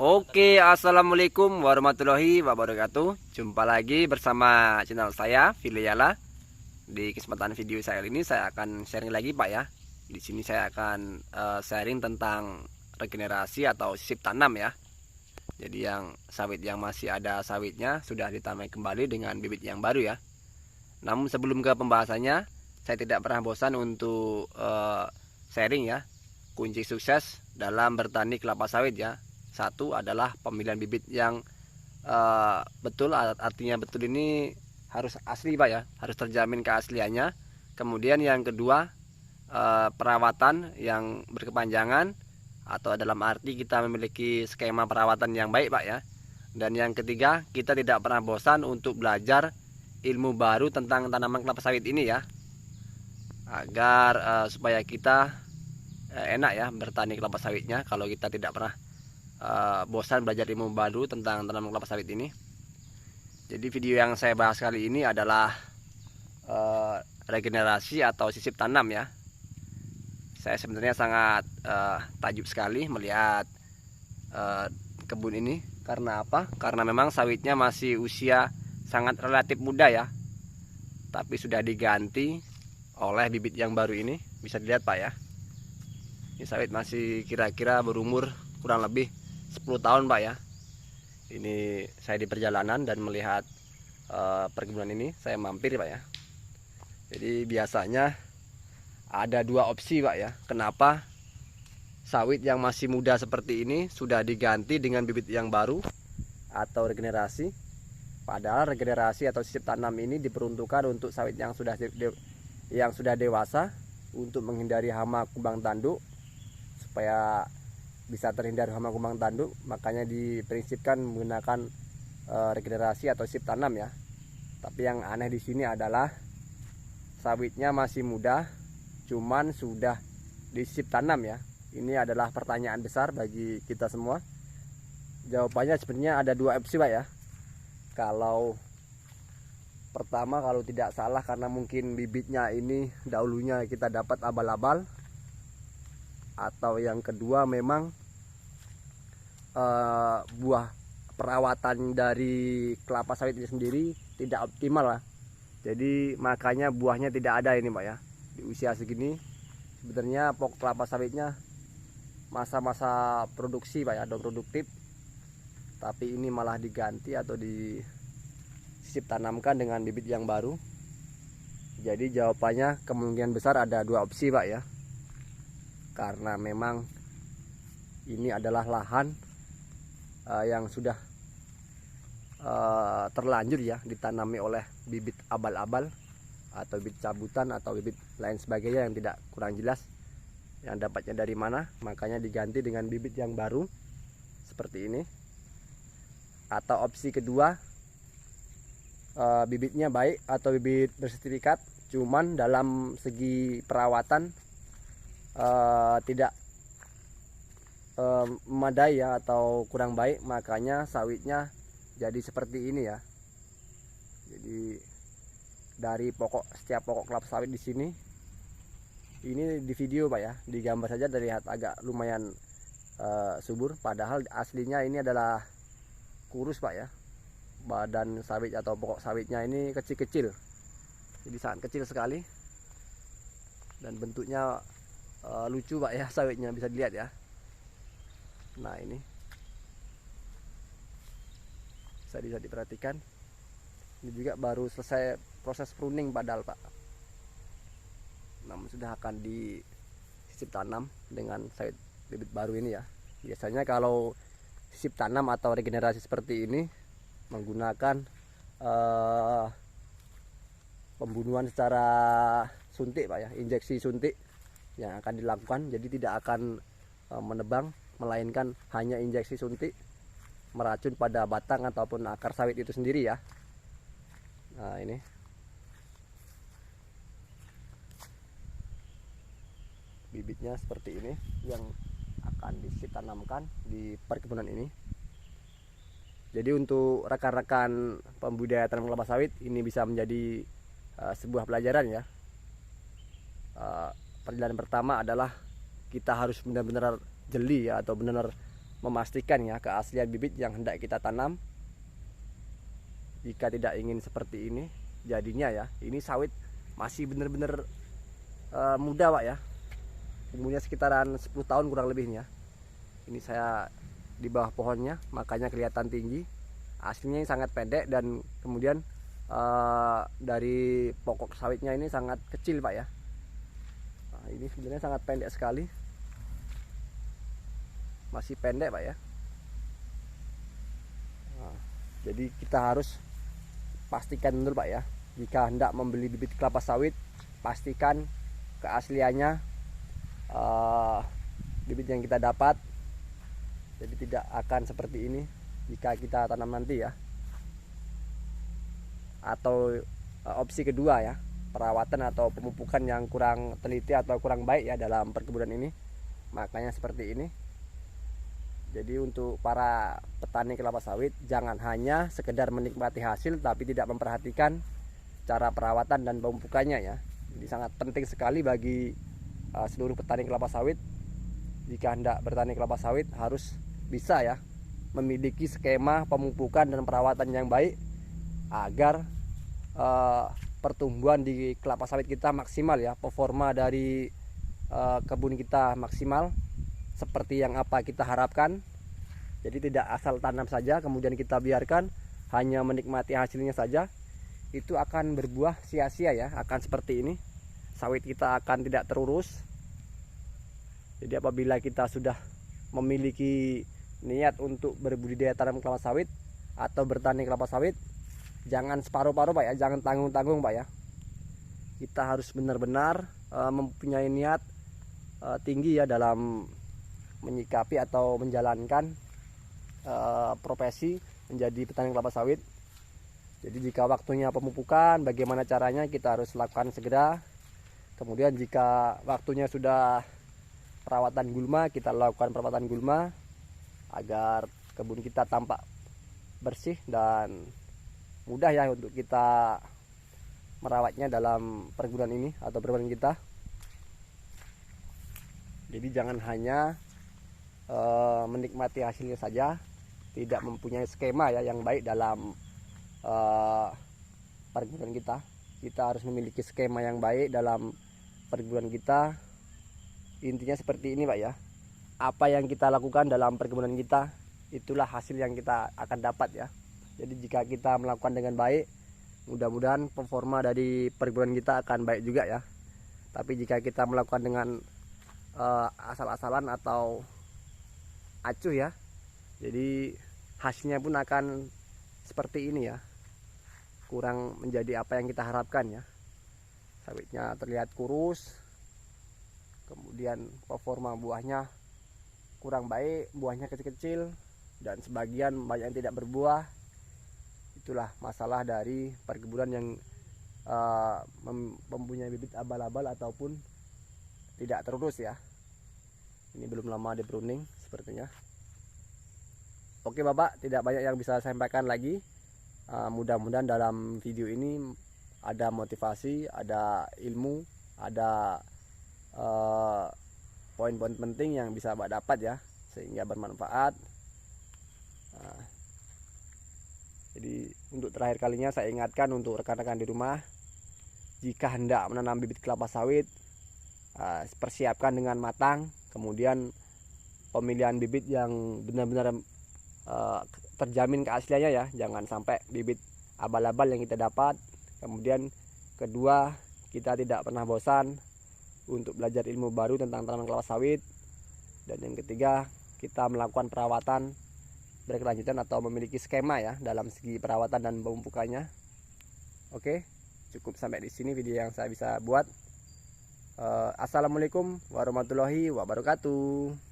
Oke, assalamualaikum warahmatullahi wabarakatuh. Jumpa lagi bersama channel saya, Filiala. Di kesempatan video saya ini saya akan sharing lagi, Pak ya. Di sini saya akan sharing tentang regenerasi atau sisip tanam ya. Jadi yang sawit yang masih ada sawitnya sudah ditanam kembali dengan bibit yang baru ya. Namun sebelum ke pembahasannya, saya tidak pernah bosan untuk sharing ya kunci sukses dalam bertani kelapa sawit ya. Satu adalah pemilihan bibit yang betul, artinya betul ini harus asli Pak ya, harus terjamin keasliannya. Kemudian yang kedua, perawatan yang berkepanjangan atau dalam arti kita memiliki skema perawatan yang baik Pak ya. Dan yang ketiga, kita tidak pernah bosan untuk belajar ilmu baru tentang tanaman kelapa sawit ini ya, agar supaya kita enak ya bertani kelapa sawitnya kalau kita tidak pernah bosan belajar ilmu baru tentang tanaman kelapa sawit ini. Jadi video yang saya bahas kali ini adalah regenerasi atau sisip tanam ya. Saya sebenarnya sangat takjub sekali melihat kebun ini. Karena apa? Karena memang sawitnya masih usia sangat relatif muda ya, tapi sudah diganti oleh bibit yang baru ini. Bisa dilihat Pak ya, ini sawit masih kira-kira berumur kurang lebih 10 tahun Pak ya. Ini saya di perjalanan dan melihat perkebunan ini, saya mampir Pak ya. Jadi biasanya ada dua opsi Pak ya, kenapa sawit yang masih muda seperti ini sudah diganti dengan bibit yang baru atau regenerasi. Padahal regenerasi atau sisip tanam ini diperuntukkan untuk sawit yang sudah dewasa, untuk menghindari hama kumbang tanduk, supaya bisa terhindar hama kumbang tanduk, makanya diprinsipkan menggunakan regenerasi atau sisip tanam ya. Tapi yang aneh di sini adalah sawitnya masih muda, cuman sudah disisip tanam ya. Ini adalah pertanyaan besar bagi kita semua. Jawabannya sebenarnya ada dua opsi Pak ya. Kalau pertama, kalau tidak salah, karena mungkin bibitnya ini dahulunya kita dapat abal-abal, atau yang kedua memang buah perawatan dari kelapa sawit ini sendiri tidak optimal lah. Jadi makanya buahnya tidak ada ini Pak ya. Di usia segini sebenarnya pokok kelapa sawitnya masa-masa produksi Pak ya, atau produktif, tapi ini malah diganti atau disisip tanamkan dengan bibit yang baru. Jadi jawabannya kemungkinan besar ada dua opsi Pak ya. Karena memang ini adalah lahan yang sudah terlanjur ya ditanami oleh bibit abal-abal atau bibit cabutan atau bibit lain sebagainya yang tidak kurang jelas yang dapatnya dari mana, makanya diganti dengan bibit yang baru seperti ini. Atau opsi kedua, bibitnya baik atau bibit bersertifikat, cuman dalam segi perawatan tidak memadai ya, atau kurang baik, makanya sawitnya jadi seperti ini ya. Jadi dari setiap pokok kelapa sawit di sini, ini di video Pak ya, di gambar saja terlihat agak lumayan subur, padahal aslinya ini adalah kurus Pak ya. Badan sawit atau pokok sawitnya ini kecil-kecil, jadi sangat kecil sekali, dan bentuknya lucu Pak ya sawitnya, bisa dilihat ya. Nah ini bisa diperhatikan, ini juga baru selesai proses pruning padahal Pak, namun sudah akan disisip tanam dengan sawit bibit baru ini ya. Biasanya kalau sisip tanam atau regenerasi seperti ini menggunakan pembunuhan secara suntik Pak ya, injeksi suntik yang akan dilakukan. Jadi tidak akan menebang, melainkan hanya injeksi suntik meracun pada batang ataupun akar sawit itu sendiri ya. Nah ini bibitnya seperti ini yang akan ditanamkan di perkebunan ini. Jadi untuk rekan-rekan pembudidaya tanaman kelapa sawit, ini bisa menjadi sebuah pelajaran ya. Perjalanan pertama adalah kita harus benar-benar jeli ya, atau benar-benar memastikan ya keaslian bibit yang hendak kita tanam. Jika tidak ingin seperti ini jadinya ya. Ini sawit masih bener-bener muda Pak ya, umurnya sekitaran 10 tahun kurang lebihnya. Ini saya di bawah pohonnya makanya kelihatan tinggi. Aslinya sangat pendek dan kemudian dari pokok sawitnya ini sangat kecil Pak ya. Nah, ini sebenarnya sangat pendek sekali, masih pendek Pak ya. Nah, jadi kita harus pastikan dulu Pak ya, jika hendak membeli bibit kelapa sawit pastikan keasliannya bibit yang kita dapat. Jadi tidak akan seperti ini jika kita tanam nanti ya. Atau opsi kedua ya, perawatan atau pemupukan yang kurang teliti atau kurang baik ya dalam perkebunan ini, makanya seperti ini. Jadi untuk para petani kelapa sawit jangan hanya sekedar menikmati hasil tapi tidak memperhatikan cara perawatan dan pemupukannya ya. Jadi sangat penting sekali bagi seluruh petani kelapa sawit, jika hendak bertani kelapa sawit harus bisa ya memiliki skema pemupukan dan perawatan yang baik agar pertumbuhan di kelapa sawit kita maksimal ya, performa dari kebun kita maksimal seperti yang apa kita harapkan. Jadi tidak asal tanam saja kemudian kita biarkan hanya menikmati hasilnya saja, itu akan berbuah sia-sia ya, akan seperti ini. Sawit kita akan tidak terurus. Jadi apabila kita sudah memiliki niat untuk berbudidaya tanam kelapa sawit atau bertani kelapa sawit, jangan separuh-paruh Pak ya, jangan tanggung-tanggung Pak ya. Kita harus benar-benar mempunyai niat tinggi ya dalam menyikapi atau menjalankan profesi menjadi petani kelapa sawit. Jadi jika waktunya pemupukan, bagaimana caranya kita harus lakukan segera. Kemudian jika waktunya sudah perawatan gulma, kita lakukan perawatan gulma agar kebun kita tampak bersih dan mudah ya untuk kita merawatnya dalam perkebunan ini atau perkebunan kita. Jadi jangan hanya menikmati hasilnya saja, tidak mempunyai skema ya yang baik dalam perkebunan kita. Kita harus memiliki skema yang baik dalam perkebunan kita. Intinya seperti ini Pak ya, apa yang kita lakukan dalam perkebunan kita itulah hasil yang kita akan dapat ya. Jadi jika kita melakukan dengan baik, mudah-mudahan performa dari perkebunan kita akan baik juga ya. Tapi jika kita melakukan dengan asal-asalan atau acuh ya, jadi hasilnya pun akan seperti ini ya, kurang menjadi apa yang kita harapkan ya. Sawitnya terlihat kurus, kemudian performa buahnya kurang baik, buahnya kecil-kecil dan sebagian banyak yang tidak berbuah. Itulah masalah dari perkebunan yang mempunyai bibit abal-abal ataupun tidak terurus ya. Ini belum lama di pruning sepertinya. Oke Bapak, tidak banyak yang bisa saya sampaikan lagi. Mudah-mudahan dalam video ini ada motivasi, ada ilmu, ada poin-poin penting yang bisa Bapak dapat ya, sehingga bermanfaat. Jadi untuk terakhir kalinya saya ingatkan untuk rekan-rekan di rumah, jika hendak menanam bibit kelapa sawit, persiapkan dengan matang. Kemudian pemilihan bibit yang benar-benar terjamin keasliannya ya, jangan sampai bibit abal-abal yang kita dapat. Kemudian kedua, kita tidak pernah bosan untuk belajar ilmu baru tentang tanaman kelapa sawit. Dan yang ketiga, kita melakukan perawatan berkelanjutan atau memiliki skema ya dalam segi perawatan dan pemupukannya. Oke, cukup sampai di sini video yang saya bisa buat. Assalamualaikum warahmatullahi wabarakatuh.